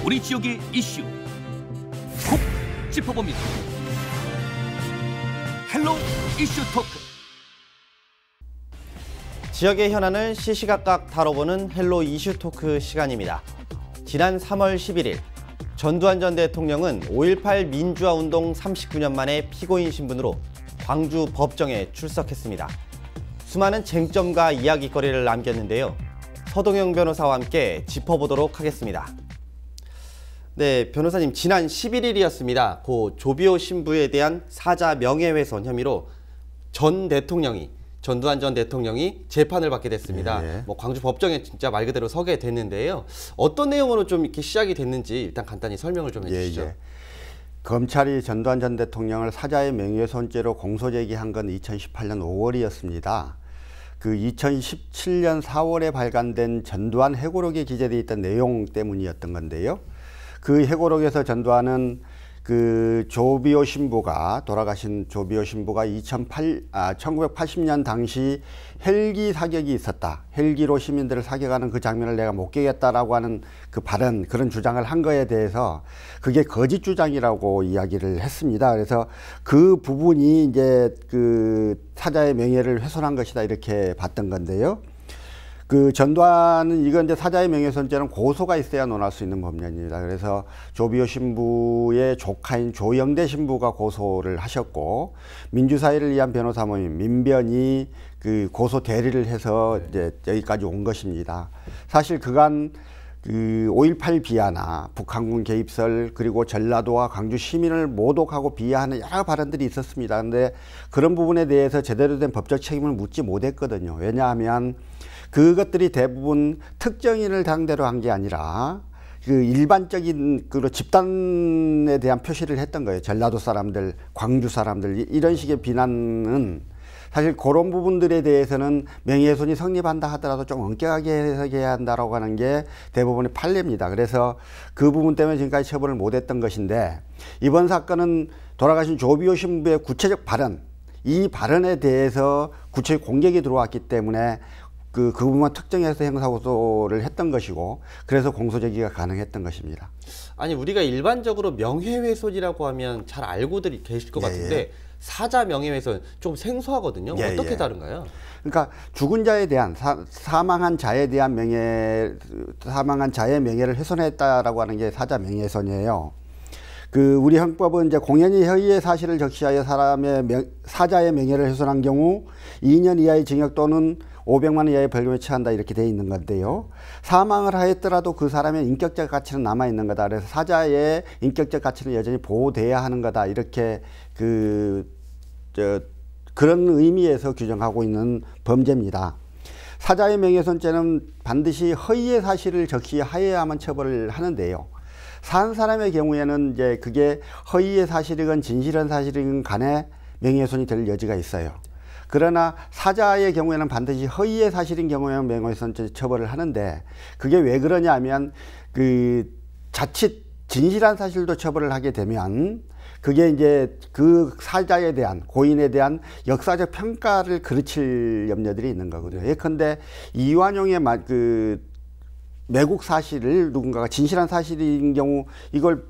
우리 지역의 이슈 콕 짚어봅니다. 헬로 이슈 토크. 지역의 현안을 시시각각 다뤄보는 헬로 이슈 토크 시간입니다. 지난 3월 11일 전두환 전 대통령은 5.18 민주화운동 39년 만에 피고인 신분으로 광주 법정에 출석했습니다. 수많은 쟁점과 이야깃거리를 남겼는데요. 서동영 변호사와 함께 짚어보도록 하겠습니다. 네, 변호사님, 지난 11일이었습니다. 고 조비오 신부에 대한 사자 명예훼손 혐의로 전두환 전 대통령이 재판을 받게 됐습니다. 광주 법정에 진짜 말 그대로 서게 됐는데요. 어떤 내용으로 좀 이렇게 시작이 됐는지 일단 간단히 설명을 좀 해주시죠. 검찰이 전두환 전 대통령을 사자의 명예훼손죄로 공소제기한 건 2018년 5월이었습니다. 그 2017년 4월에 발간된 전두환 회고록에 기재되어 있던 내용 때문이었던 건데요. 그 회고록에서 전두환은 그 조비오 신부가, 돌아가신 조비오 신부가 1980년 당시 헬기 사격이 있었다. 헬기로 시민들을 사격하는 그 장면을 내가 목격했다라고 하는 그 발언, 그런 주장을 한 거에 대해서 그게 거짓 주장이라고 이야기를 했습니다. 그래서 그 부분이 이제 그 사자의 명예를 훼손한 것이다, 이렇게 봤던 건데요. 그 전두환은 이건 이제 사자의 명예훼손죄는 고소가 있어야 논할 수 있는 법률입니다. 그래서 조비오 신부의 조카인 조영대 신부가 고소를 하셨고, 민주사회를 위한 변호사 모임 민변이 그 고소 대리를 해서 이제 여기까지 온 것입니다. 사실 그간 그 5.18 비하나 북한군 개입설, 그리고 전라도와 광주 시민을 모독하고 비하하는 여러 발언들이 있었습니다. 그런데 그런 부분에 대해서 제대로 된 법적 책임을 묻지 못했거든요. 왜냐하면 그것들이 대부분 특정인을 상대로 한 게 아니라 그 일반적인 그 집단에 대한 표시를 했던 거예요. 전라도 사람들, 광주 사람들, 이런 식의 비난은 사실 그런 부분들에 대해서는 명예훼손이 성립한다 하더라도 좀 엄격하게 해석해야 한다라고 하는 게 대부분의 판례입니다. 그래서 그 부분 때문에 지금까지 처벌을 못했던 것인데, 이번 사건은 돌아가신 조비오 신부의 구체적 발언, 이 발언에 대해서 구체적 공격이 들어왔기 때문에 그 부분만 특정해서 형사고소를 했던 것이고, 그래서 공소제기가 가능했던 것입니다. 아니, 우리가 일반적으로 명예훼손이라고 하면 잘 알고들 계실 것 같은데 사자 명예훼손 좀 생소하거든요. 어떻게 다른가요? 그러니까 죽은 자에 대한 사망한 자에 대한 사망한 자의 명예를 훼손했다라고 하는 게 사자 명예훼손이에요. 그 우리 헌법은 이제 공연히 허위의 사실을 적시하여 사자의 명예를 훼손한 경우 2년 이하의 징역 또는 500만 원 이하의 벌금에 처한다, 이렇게 되어 있는 건데요. 사망을 하였더라도 그 사람의 인격적 가치는 남아 있는 거다. 그래서 사자의 인격적 가치는 여전히 보호돼야 하는 거다, 이렇게 그런 의미에서 규정하고 있는 범죄입니다. 사자의 명예훼손죄는 반드시 허위의 사실을 적시하여야만 처벌을 하는데요. 산 사람의 경우에는 이제 그게 허위의 사실이건 진실한 사실이건 간에 명예훼손이 될 여지가 있어요. 그러나 사자의 경우에는 반드시 허위의 사실인 경우에는 명예훼손죄 처벌을 하는데, 그게 왜 그러냐면 그 자칫 진실한 사실도 처벌을 하게 되면 그게 이제 그 사자에 대한, 고인에 대한 역사적 평가를 그르칠 염려들이 있는 거거든요. 예컨대 이완용의 그 매국 사실을 누군가가 진실한 사실인 경우 이걸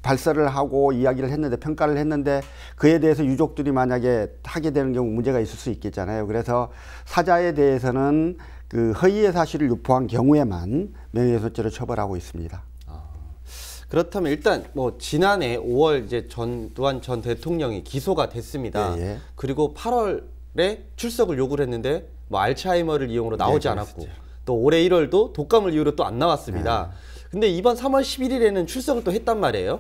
발설을 하고 이야기를 했는데, 평가를 했는데 그에 대해서 유족들이 만약에 하게 되는 경우 문제가 있을 수 있겠잖아요. 그래서 사자에 대해서는 그 허위의 사실을 유포한 경우에만 명예훼손죄로 처벌하고 있습니다. 그렇다면 일단 지난해 5월 이제 전두환 전 대통령이 기소가 됐습니다. 그리고 8월에 출석을 요구를 했는데 알츠하이머를 이용으로 나오지 않았고, 또 올해 1월도 독감을 이유로 또 안 나왔습니다. 근데 이번 3월 11일에는 출석을 또 했단 말이에요.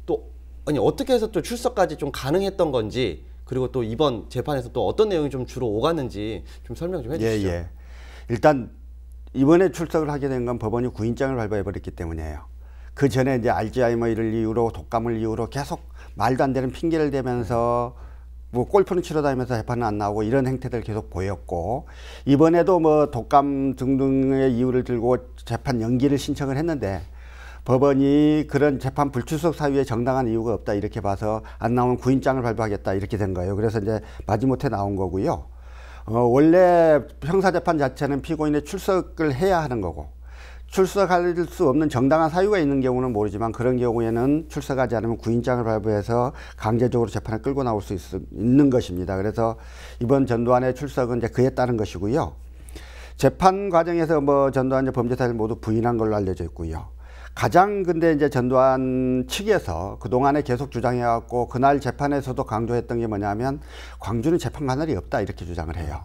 또 아니, 어떻게 해서 또 출석까지 좀 가능했던 건지, 그리고 또 이번 재판에서 또 어떤 내용이 좀 주로 오갔는지 좀 설명 좀 해주시죠. 일단 이번에 출석을 하게 된 건 법원이 구인장을 발부해버렸기 때문이에요. 그 전에 이제 알츠하이머를 이유로, 독감을 이유로 계속 말도 안 되는 핑계를 대면서 골프는 치러 다니면서 재판은 안 나오고 이런 행태들 계속 보였고, 이번에도 독감 등등의 이유를 들고 재판 연기를 신청을 했는데 법원이 그런 재판 불출석 사유에 정당한 이유가 없다, 이렇게 봐서 안 나오면 구인장을 발부하겠다, 이렇게 된 거예요. 그래서 이제 마지못해 나온 거고요. 원래 형사재판 자체는 피고인의 출석을 해야 하는 거고, 출석할 수 없는 정당한 사유가 있는 경우는 모르지만 그런 경우에는 출석하지 않으면 구인장을 발부해서 강제적으로 재판에 끌고 나올 수 있는 것입니다. 그래서 이번 전두환의 출석은 이제 그에 따른 것이고요. 재판 과정에서 뭐 전두환 범죄사를 모두 부인한 걸로 알려져 있고요. 가장 근데 이제 전두환 측에서 그동안에 계속 주장해왔고 그날 재판에서도 강조했던 게 뭐냐면 광주는 재판 관할이 없다 이렇게 주장을 해요.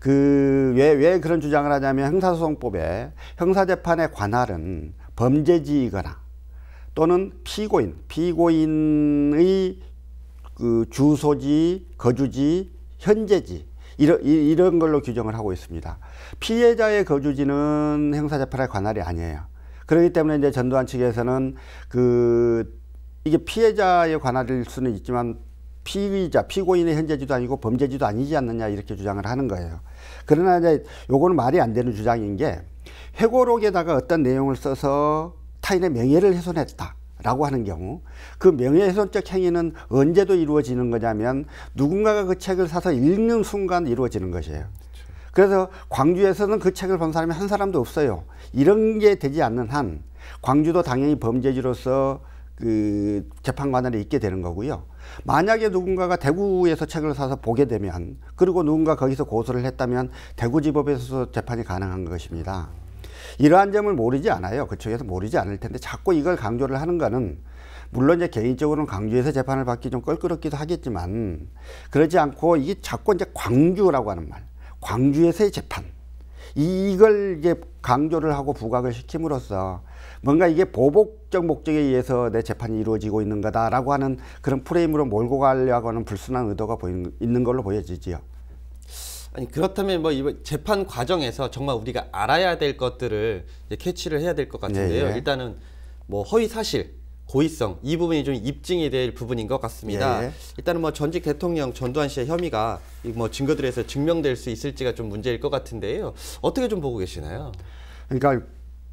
왜 그런 주장을 하냐면 형사소송법에 형사재판의 관할은 범죄지이거나 또는 피고인의 그 주소지, 거주지, 현재지 이런 걸로 규정을 하고 있습니다. 피해자의 거주지는 형사재판의 관할이 아니에요. 그렇기 때문에 이제 전두환 측에서는 이게 피해자의 관할일 수는 있지만 피고인의 현재지도 아니고 범죄지도 아니지 않느냐 이렇게 주장을 하는 거예요. 그러나 이제 요거는 말이 안 되는 주장인 게 회고록에다가 어떤 내용을 써서 타인의 명예를 훼손했다라고 하는 경우 그 명예훼손적 행위는 언제도 이루어지는 거냐면 누군가가 그 책을 사서 읽는 순간 이루어지는 것이에요. 그래서 광주에서는 그 책을 본 사람이 한 사람도 없어요. 이런 게 되지 않는 한 광주도 당연히 범죄지로서 그 재판 관할에 있게 되는 거고요. 만약에 누군가가 대구에서 책을 사서 보게 되면 그리고 누군가 거기서 고소를 했다면 대구지법에서 재판이 가능한 것입니다. 이러한 점을 모르지 않아요. 그쪽에서 모르지 않을 텐데 자꾸 이걸 강조를 하는 거는 물론 이제 개인적으로는 광주에서 재판을 받기 좀 껄끄럽기도 하겠지만 그러지 않고 이게 자꾸 이제 광주라고 하는 말, 광주에서의 재판 이걸 이제 강조를 하고 부각을 시킴으로써 뭔가 이게 보복적 목적에 의해서 내 재판이 이루어지고 있는 거다라고 하는 그런 프레임으로 몰고 가려고 하는 불순한 의도가 있는 걸로 보여지지요. 아니 그렇다면 뭐 이번 재판 과정에서 정말 우리가 알아야 될 것들을 이제 캐치를 해야 될 것 같은데요. 예, 예. 일단은 뭐 허위 사실, 고의성 이 부분이 좀 입증이 될 부분인 것 같습니다. 예. 일단은 뭐 전직 대통령 전두환 씨의 혐의가 뭐 증거들에서 증명될 수 있을지가 좀 문제일 것 같은데요. 어떻게 좀 보고 계시나요? 그러니까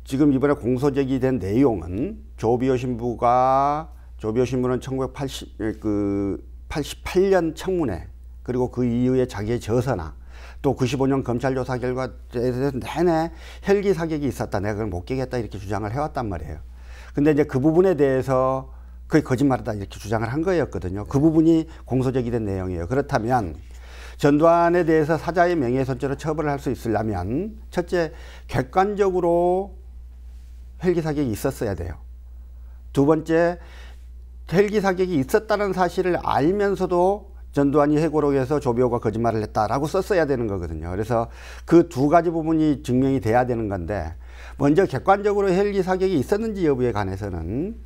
지금 이번에 공소 제기된 내용은 조비오 신부는 1988년 청문회 그리고 그 이후에 자기의 저서나 또 95년 검찰 조사 결과에 대해서 내내 헬기 사격이 있었다. 내가 그걸 목격했다 이렇게 주장을 해왔단 말이에요. 근데 이제 그 부분에 대해서 그게 거짓말이다 이렇게 주장을 한 거였거든요. 그 부분이 공소 제기된 내용이에요. 그렇다면 전두환에 대해서 사자의 명예훼손죄로 처벌을 할 수 있으려면 첫째 객관적으로 헬기 사격이 있었어야 돼요. 두 번째 헬기 사격이 있었다는 사실을 알면서도 전두환이 회고록에서 조비오가 거짓말을 했다라고 썼어야 되는 거거든요. 그래서 그 두 가지 부분이 증명이 돼야 되는 건데 먼저 객관적으로 헬기 사격이 있었는지 여부에 관해서는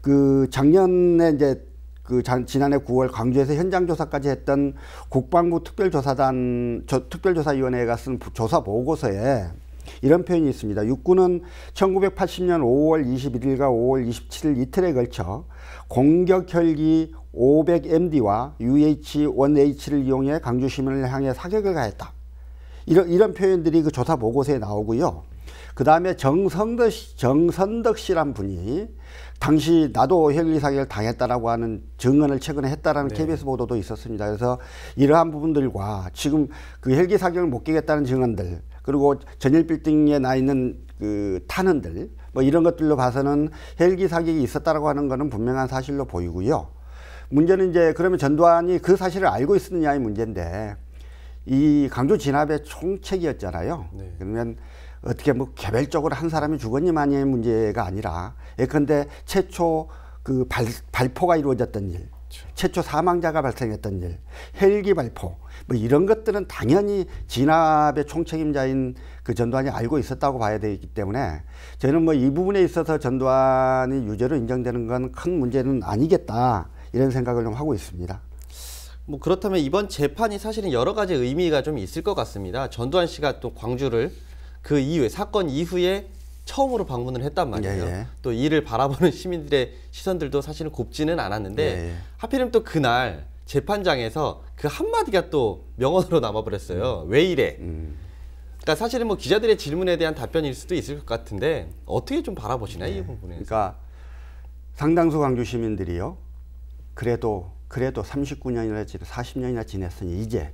그 작년에 이제 지난해 9월 광주에서 현장 조사까지 했던 국방부 특별조사위원회가 쓴 조사 보고서에 이런 표현이 있습니다. 육군은 1980년 5월 21일과 5월 27일 이틀에 걸쳐 공격 헬기 500MD와 UH-1H를 이용해 광주 시민을 향해 사격을 가했다. 이런 표현들이 그 조사 보고서에 나오고요. 그 다음에 정선덕 씨란 분이 당시 나도 헬기 사격을 당했다라고 하는 증언을 최근에 했다라는 네. KBS 보도도 있었습니다. 그래서 이러한 부분들과 지금 그 헬기 사격을 목격했다는 증언들 그리고 전일 빌딩에 나 있는 그 탄원들 뭐 이런 것들로 봐서는 헬기 사격이 있었다라고 하는 것은 분명한 사실로 보이고요. 문제는 이제 그러면 전두환이 그 사실을 알고 있었느냐의 문제인데 이 광주 진압의 총책이었잖아요. 네. 그러면 어떻게 뭐 개별적으로 한 사람이 죽었니만의 문제가 아니라 예컨대 최초 그 발포가 이루어졌던 일, 그렇죠. 최초 사망자가 발생했던 일, 헬기 발포 뭐 이런 것들은 당연히 진압의 총책임자인 그 전두환이 알고 있었다고 봐야 되기 때문에 저는 뭐 이 부분에 있어서 전두환이 유죄로 인정되는 건 큰 문제는 아니겠다 이런 생각을 좀 하고 있습니다. 뭐 그렇다면 이번 재판이 사실은 여러 가지 의미가 좀 있을 것 같습니다. 전두환 씨가 또 광주를 그 이후에 사건 이후에 처음으로 방문을 했단 말이에요. 예. 또 이를 바라보는 시민들의 시선들도 사실은 곱지는 않았는데 예. 하필이면 또 그날 재판장에서 그 한마디가 또 명언으로 남아버렸어요. 왜 이래? 그러니까 사실은 뭐 기자들의 질문에 대한 답변일 수도 있을 것 같은데 어떻게 좀 바라보시나요? 이 부분에. 그러니까 상당수 광주 시민들이요. 그래도 39년이나 40년이나 지냈으니 이제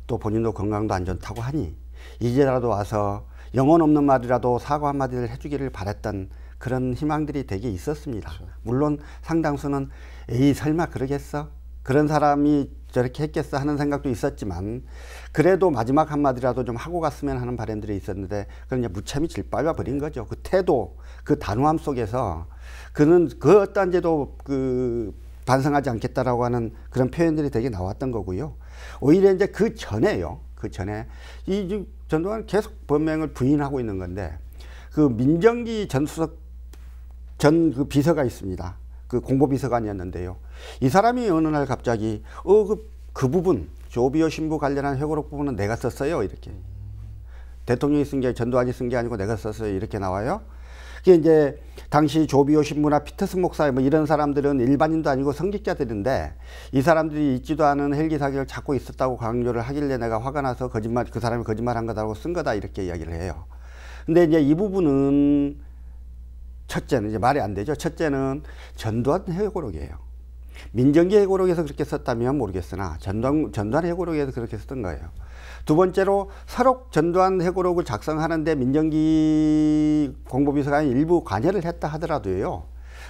또 본인도 건강도 안 좋다고 하니 이제라도 와서 영혼 없는 말이라도 사과 한마디를 해주기를 바랬던 그런 희망들이 되게 있었습니다. 그렇죠. 물론 상당수는 에이 설마 그러겠어? 그런 사람이 저렇게 했겠어 하는 생각도 있었지만 그래도 마지막 한마디라도 좀 하고 갔으면 하는 바람들이 있었는데 그건 이제 무참히 질빨려 버린 거죠. 그 태도, 그 단호함 속에서 그는 그 어떤 죄도 반성하지 않겠다라고 하는 그런 표현들이 되게 나왔던 거고요. 오히려 이제 그 전에요. 그 전에 이 전두환 계속 범행을 부인하고 있는 건데 그 민정기 전 수석 전 그 비서가 있습니다. 그 공보비서관이었는데요. 이 사람이 어느 날 갑자기 그 부분 조비오 신부 관련한 회고록 부분은 내가 썼어요. 이렇게 대통령이 쓴 게 전두환이 쓴 게 아니고 내가 썼어요. 이렇게 나와요. 그게 이제 당시 조비오 신부나 피터슨 목사 뭐 이런 사람들은 일반인도 아니고 성직자들인데 이 사람들이 있지도 않은 헬기 사격을 찾고 있었다고 강조를 하길래 내가 화가 나서 그 사람이 거짓말한 거다라고 쓴 거다 이렇게 이야기를 해요. 근데 이제 이 부분은 첫째는 이제 말이 안 되죠. 첫째는 전두환 회고록이에요. 민정기 회고록에서 그렇게 썼다면 모르겠으나 전두환 회고록에서 그렇게 썼던 거예요. 두 번째로 서록 전두환 회고록을 작성하는데 민정기 공보비서관이 일부 관여를 했다 하더라도요.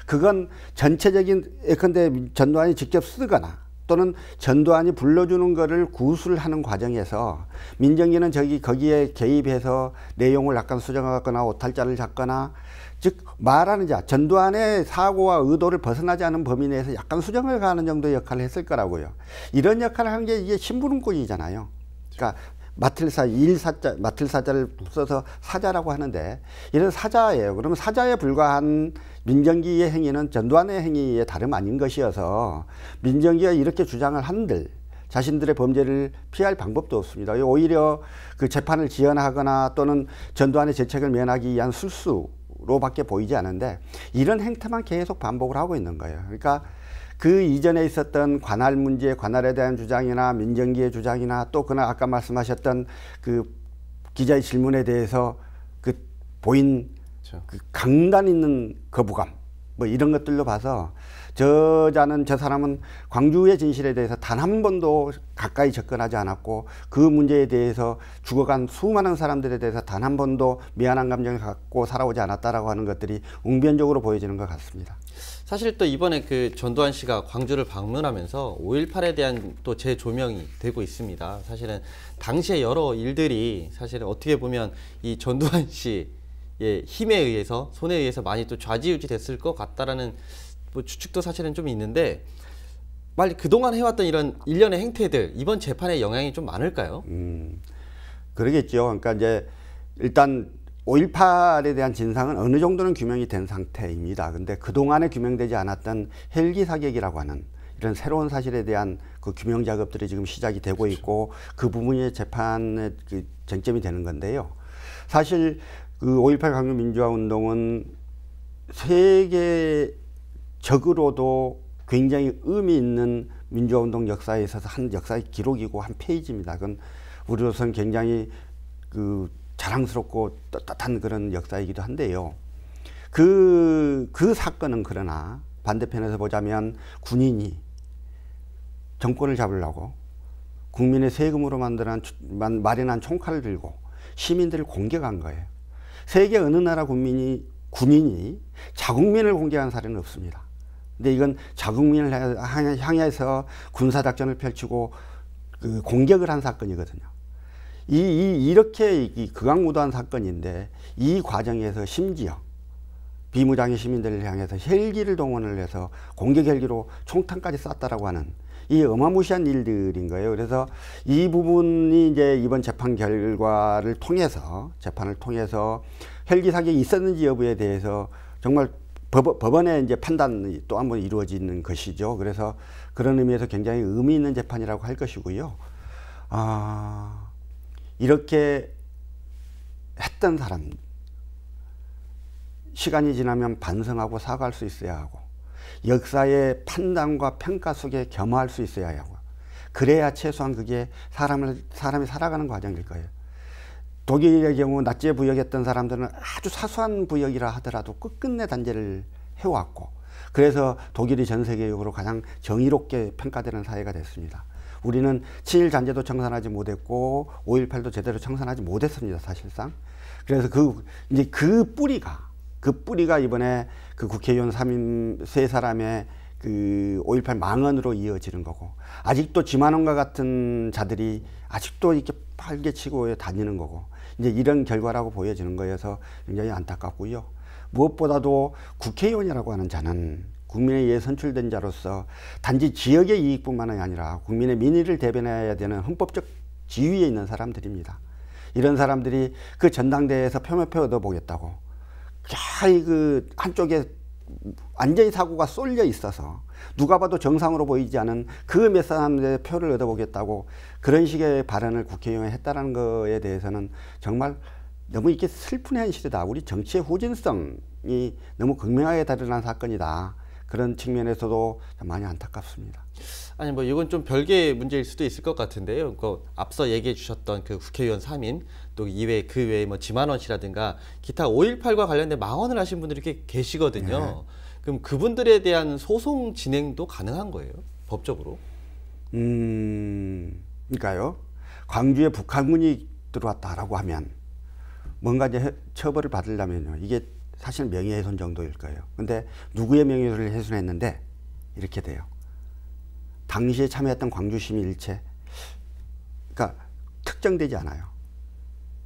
그건 전체적인 예컨대 전두환이 직접 쓰거나 또는 전두환이 불러주는 거를 구술을 하는 과정에서 민정기는 거기에 개입해서 내용을 약간 수정하거나 오탈자를 잡거나 즉 말하는 자 전두환의 사고와 의도를 벗어나지 않은 범위 내에서 약간 수정을 가하는 정도의 역할을 했을 거라고요. 이런 역할을 한 게 이게 신부름꾼이잖아요. 그러니까 마틀사자를 써서 사자라고 하는데 이런 사자예요. 그러면 사자에 불과한 민정기의 행위는 전두환의 행위에 다름 아닌 것이어서 민정기가 이렇게 주장을 한들 자신들의 범죄를 피할 방법도 없습니다. 오히려 그 재판을 지연하거나 또는 전두환의 죄책을 면하기 위한 술수로밖에 보이지 않는데 이런 행태만 계속 반복을 하고 있는 거예요. 그러니까 그 이전에 있었던 관할 문제, 관할에 대한 주장이나 민정기의 주장이나 또 그날 아까 말씀하셨던 그 기자의 질문에 대해서 그 보인 그렇죠. 그 강단 있는 거부감 뭐 이런 것들로 봐서 저 사람은 광주의 진실에 대해서 단 한 번도 가까이 접근하지 않았고 그 문제에 대해서 죽어간 수많은 사람들에 대해서 단 한 번도 미안한 감정을 갖고 살아오지 않았다라고 하는 것들이 웅변적으로 보여지는 것 같습니다. 사실 또 이번에 그 전두환 씨가 광주를 방문하면서 5.18에 대한 또 재조명이 되고 있습니다. 사실은 당시의 여러 일들이 사실은 어떻게 보면 이 전두환 씨의 힘에 의해서 손에 의해서 많이 또 좌지우지 됐을 것 같다라는 뭐 추측도 사실은 좀 있는데 빨리 그동안 해왔던 이런 일련의 행태들 이번 재판에 영향이 좀 많을까요? 그러겠죠. 그러니까 이제 일단 5.18에 대한 진상은 어느 정도는 규명이 된 상태입니다. 근데 그동안에 규명되지 않았던 헬기 사격이라고 하는 이런 새로운 사실에 대한 그 규명 작업들이 지금 시작이 되고 그렇죠. 있고 그 부분이 재판의 그 쟁점이 되는 건데요. 사실 그 5.18 광주 민주화 운동은 세계적으로도 굉장히 의미 있는 민주화 운동 역사에 있어서 한 역사의 기록이고 한 페이지입니다. 그건 우리로서는 굉장히 그 자랑스럽고 떳떳한 그런 역사이기도 한데요. 그 사건은 그러나 반대편에서 보자면 군인이 정권을 잡으려고 국민의 세금으로 마련한 총칼을 들고 시민들을 공격한 거예요. 세계 어느 나라 군인이 자국민을 공격한 사례는 없습니다. 근데 이건 자국민을 향해서 군사작전을 펼치고 그 공격을 한 사건이거든요. 이렇게 극악무도한 사건인데 이 과정에서 심지어 비무장의 시민들을 향해서 헬기를 동원을 해서 공격 헬기로 총탄까지 쐈다라고 하는 이 어마무시한 일들인 거예요. 그래서 이 부분이 이제 이번 재판 결과를 통해서 재판을 통해서 헬기 사격이 있었는지 여부에 대해서 정말 법원의 이제 판단이 또 한 번 이루어지는 것이죠. 그래서 그런 의미에서 굉장히 의미 있는 재판이라고 할 것이고요. 이렇게 했던 사람 시간이 지나면 반성하고 사과할 수 있어야 하고 역사의 판단과 평가 속에 겸허할 수 있어야 하고 그래야 최소한 그게 사람이 살아가는 과정일 거예요. 독일의 경우 나치에 부역했던 사람들은 아주 사소한 부역이라 하더라도 끝끝내 단죄를 해왔고 그래서 독일이 전 세계적으로 가장 정의롭게 평가되는 사회가 됐습니다. 우리는 친일 잔재도 청산하지 못했고 5.18도 제대로 청산하지 못했습니다. 사실상. 그래서 이제 그 뿌리가 이번에 그 국회의원 3사람의 그 5.18 망언으로 이어지는 거고, 아직도 지만원과 같은 자들이 아직도 이렇게 팔개치고 다니는 거고, 이제 이런 결과라고 보여지는 거여서 굉장히 안타깝고요. 무엇보다도 국회의원이라고 하는 자는 국민에 의해 선출된 자로서 단지 지역의 이익뿐만 아니라 국민의 민의를 대변해야 되는 헌법적 지위에 있는 사람들입니다. 이런 사람들이 그 전당대회에서 표명표 얻어보겠다고 그 한쪽에 완전히 사고가 쏠려 있어서 누가 봐도 정상으로 보이지 않은 그 몇 사람들의 표를 얻어보겠다고 그런 식의 발언을 국회의원이 했다는 거에 대해서는 정말 너무 이렇게 슬픈 현실이다. 우리 정치의 후진성이 너무 극명하게 드러난 사건이다. 그런 측면에서도 많이 안타깝습니다. 아니 뭐 이건 좀 별개의 문제일 수도 있을 것 같은데요. 그 앞서 얘기해 주셨던 그 국회의원 3인 또 이외에 그 외에 뭐 지만원 씨라든가 기타 5.18과 관련된 망언을 하신 분들이 이렇게 계시거든요. 네. 그럼 그분들에 대한 소송 진행도 가능한 거예요? 법적으로? 그러니까요. 광주에 북한군이 들어왔다라고 하면 뭔가 이제 처벌을 받으려면요. 이게 사실 명예훼손 정도일 거예요. 근데 누구의 명예훼손을 훼손했는데 이렇게 돼요. 당시에 참여했던 광주 시민 일체, 그러니까 특정되지 않아요.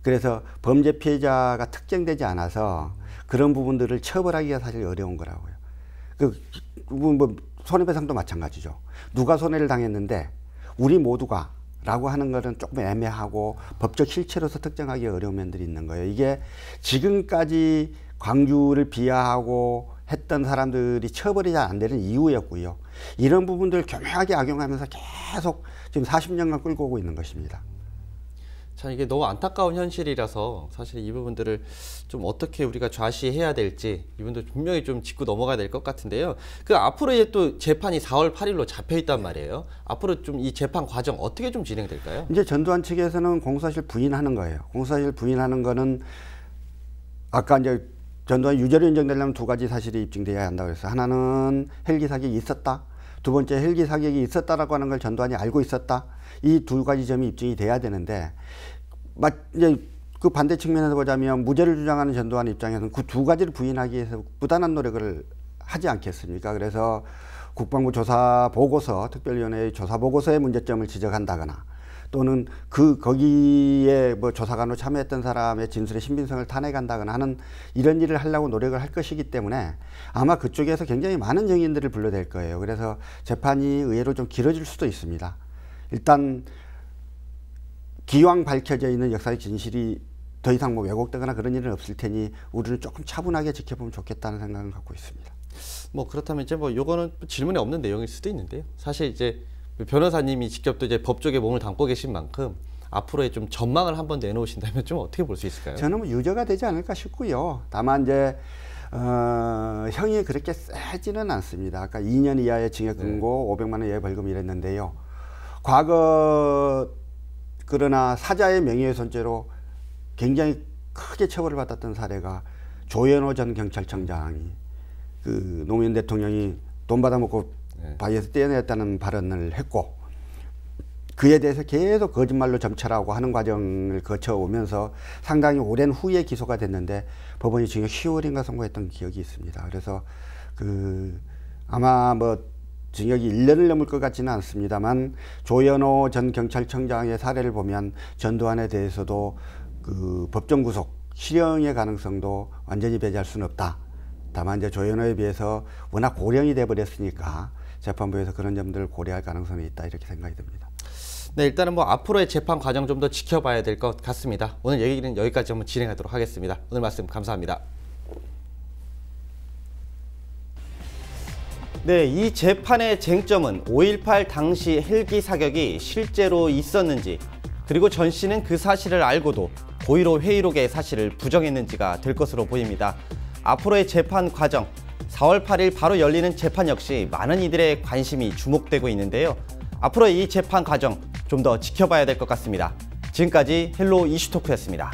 그래서 범죄 피해자가 특정되지 않아서 그런 부분들을 처벌하기가 사실 어려운 거라고요. 뭐 손해배상도 마찬가지죠. 누가 손해를 당했는데 우리 모두가 라고 하는 것은 조금 애매하고 법적 실체로서 특정하기 어려운 면들이 있는 거예요. 이게 지금까지 광주를 비하하고 했던 사람들이 처벌이 잘 안 되는 이유였고요. 이런 부분들을 교묘하게 악용하면서 계속 지금 40년간 끌고 오고 있는 것입니다. 참 이게 너무 안타까운 현실이라서 사실 이 부분들을 좀 어떻게 우리가 좌시해야 될지 이분들 분명히 좀 짚고 넘어가야 될 것 같은데요. 그 앞으로 이제 또 재판이 4월 8일로 잡혀 있단 말이에요. 앞으로 좀 이 재판 과정 어떻게 좀 진행될까요? 이제 전두환 측에서는 공소사실 부인하는 거예요. 공소사실 부인하는 거는 아까 이제 전두환 유죄로 인정되려면 두 가지 사실이 입증돼야 한다고 해서 하나는 헬기 사격이 있었다. 두 번째 헬기 사격이 있었다라고 하는 걸 전두환이 알고 있었다. 이 두 가지 점이 입증이 돼야 되는데 이제 그 반대 측면에서 보자면 무죄를 주장하는 전두환 입장에서는 그 두 가지를 부인하기 위해서 부단한 노력을 하지 않겠습니까? 그래서 국방부 조사 보고서, 특별위원회의 조사 보고서의 문제점을 지적한다거나 또는 거기에 뭐 조사관으로 참여했던 사람의 진술의 신빙성을 탄핵한다거나 하는 이런 일을 하려고 노력을 할 것이기 때문에 아마 그쪽에서 굉장히 많은 증인들을 불러댈 거예요. 그래서 재판이 의외로 좀 길어질 수도 있습니다. 일단 기왕 밝혀져 있는 역사의 진실이 더 이상 뭐 왜곡되거나 그런 일은 없을 테니 우리는 조금 차분하게 지켜보면 좋겠다는 생각을 갖고 있습니다. 뭐 그렇다면 이제 뭐 요거는 질문에 없는 내용일 수도 있는데요. 사실 이제 변호사님이 직접 또 이제 법조계 몸을 담고 계신 만큼 앞으로의 좀 전망을 한번 내놓으신다면 좀 어떻게 볼 수 있을까요? 저는 뭐 유죄가 되지 않을까 싶고요. 다만 이제 형이 그렇게 세지는 않습니다. 아까 2년 이하의 징역 금고 500만 원 이하의 벌금 이랬는데요. 과거 그러나 사자의 명예훼손죄로 굉장히 크게 처벌을 받았던 사례가 조현호 전 경찰청장이 그 노무현 대통령이 돈 받아먹고 바위에서 떼어냈다는 발언을 했고 그에 대해서 계속 거짓말로 점철하고 하는 과정을 거쳐오면서 상당히 오랜 후에 기소가 됐는데 법원이 징역 10월인가 선고했던 기억이 있습니다. 그래서 아마 뭐 징역이 1년을 넘을 것 같지는 않습니다만 조현호 전 경찰청장의 사례를 보면 전두환에 대해서도 그 법정 구속 실형의 가능성도 완전히 배제할 수는 없다. 다만 이제 조현호에 비해서 워낙 고령이 돼버렸으니까 재판부에서 그런 점들을 고려할 가능성이 있다 이렇게 생각이 듭니다. 네, 일단은 뭐 앞으로의 재판 과정 좀 더 지켜봐야 될 것 같습니다. 오늘 얘기는 여기까지 한번 진행하도록 하겠습니다. 오늘 말씀 감사합니다. 네, 이 재판의 쟁점은 5.18 당시 헬기 사격이 실제로 있었는지 그리고 전 씨는 그 사실을 알고도 고의로 회의록의 사실을 부정했는지가 될 것으로 보입니다. 앞으로의 재판 과정, 4월 8일 바로 열리는 재판 역시 많은 이들의 관심이 주목되고 있는데요. 앞으로 이 재판 과정 좀 더 지켜봐야 될 것 같습니다. 지금까지 헬로 이슈토크였습니다.